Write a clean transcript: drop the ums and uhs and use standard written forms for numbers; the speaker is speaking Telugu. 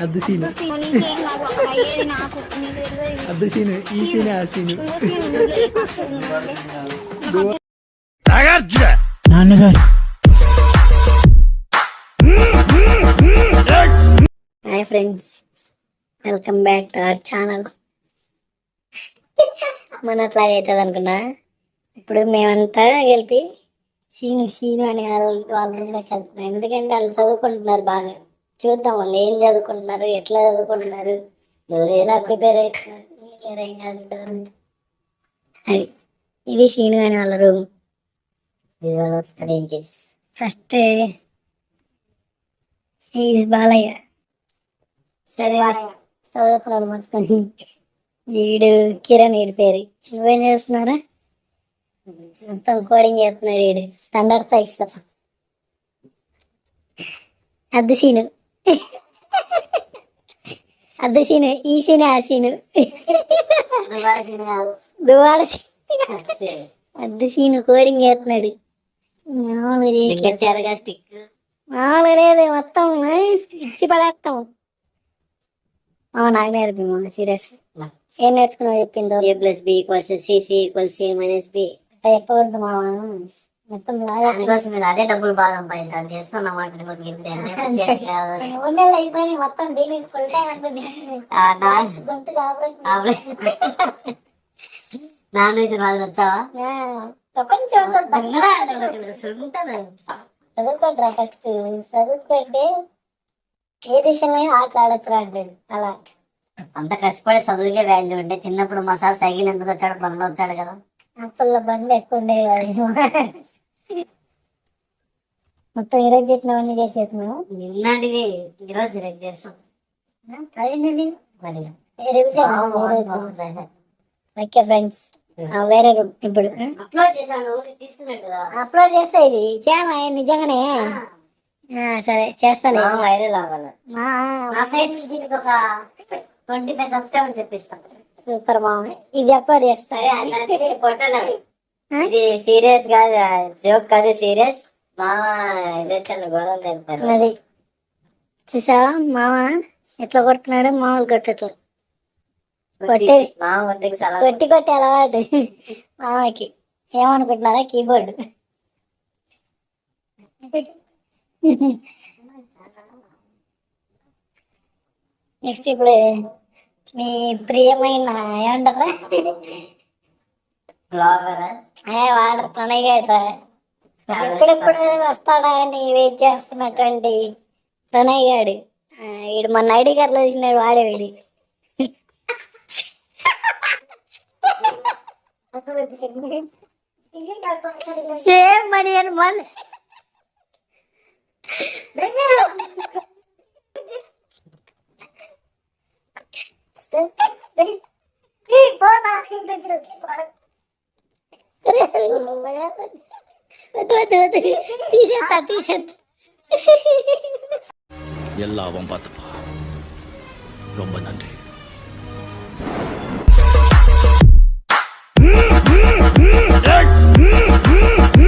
అద్దు సీను అద్దు సీను ఈ సీనే ఆ సీను నాన్నగారు. Hi friends, welcome back to our channel. మన అట్లాగే అవుతుంది అనుకున్నా. ఇప్పుడు మేమంతా కలిపి సీను అనే వాళ్ళ రూమ్లోకి వెళ్తున్నాం. ఎందుకంటే వాళ్ళు చదువుకుంటున్నారు బాగా. చూద్దాం వాళ్ళు ఏం చదువుకుంటున్నారు, ఎట్లా చదువుకుంటున్నారు, ఎవరు ఎలా ప్రిపేర్ అవుతున్నారు. అది ఇది సీను అనే వాళ్ళ రూమ్. First is Balayya. సరే చదువుతున్నారు మొత్తం. వీడు కిరణ్, వీడి పేరు. నువ్వేం చేస్తున్నారా? మొత్తం కోడింగ్ చేస్తున్నాడు వీడు. తండ్రితో ఇస్తాం. అద్దు సీను అద్దు సీను ఈ సీనే ఆ సీను దువాడ అద్దు సీను కోడింగ్ చేస్తున్నాడు. మామూలుగా లేదు, మొత్తం ఇచ్చి పడేస్తాం. నాకు నేర్పి సీరియస్. ఏం నేర్చుకున్నావు చెప్పిందో. A+B=C=C చెప్పకూడదు మామ. మొత్తం అదే డబ్బులు బాగా సంపాదించాలి చేస్తున్నమాట. అయిపోయినాయి మొత్తం. దీనికి ఫుల్ టైం ఉంటుంది. నాన్ వెజ్ రాజు వచ్చావా? ప్రపంచం చదువుకుంటారా? ఫస్ట్ చదువుకుంటే ఏ దేశంలో ఆటలు ఆడొచ్చురా అంటాడు. అలా అంత కష్టపడి చదువుకే వాల్యూ ఉంటే చిన్నప్పుడు మా సార్ సైకిల్ ఎందుకు వచ్చాడు? బండ్లు వచ్చాడు కదా. అప్పట్లో బండ్లు ఎక్కువ ఉండేవి. మొత్తం ఈరోజు చెప్పినవన్నీ చేసేస్తున్నావు. నిన్నటివి ఈరోజు రేపు చేస్తాం. అదేంటి మరి ఓకే ఫ్రెండ్స్, వేరే రూమ్. ఇప్పుడు అప్లోడ్ చేశాను, తీసుకున్నాడు కదా. అప్లోడ్ చేస్తా. ఇది చాలా నిజంగానే. సరే చేస్తాను. వైరల్ అవ్వాలి. 25 సబ్స్క్రైబర్స్ చెప్పిస్తాను. సూపర్ మామ. ఇది అప్లోడ్ చేస్తా. ఇది సీరియస్ కాదు, జోక్ కాదు, సీరియస్. మామ అది చూసావా మామ ఎట్లా కొడుతున్నాడు? మామూలు కొట్టట్లు కొట్టి అలవాటు మామకి. ఏమనుకుంటున్నారా? కీబోర్డ్. నెక్స్ట్ ఇప్పుడు మీ ప్రియమైన ఏమంటారా వాడు ప్రణయ్ గారు ఎప్పుడెప్పుడు వస్తాడా అని వెయిట్ చేస్తున్నటువంటి ప్రణయ్ గాడు. వీడు మన ఐడి కార్డులో తిన్నాడు. వాడే వీడి సేమ్ మనీ అని మళ్ళీ எல்லாவும் பார்த்துப்பா. ரொம்ப நன்றி.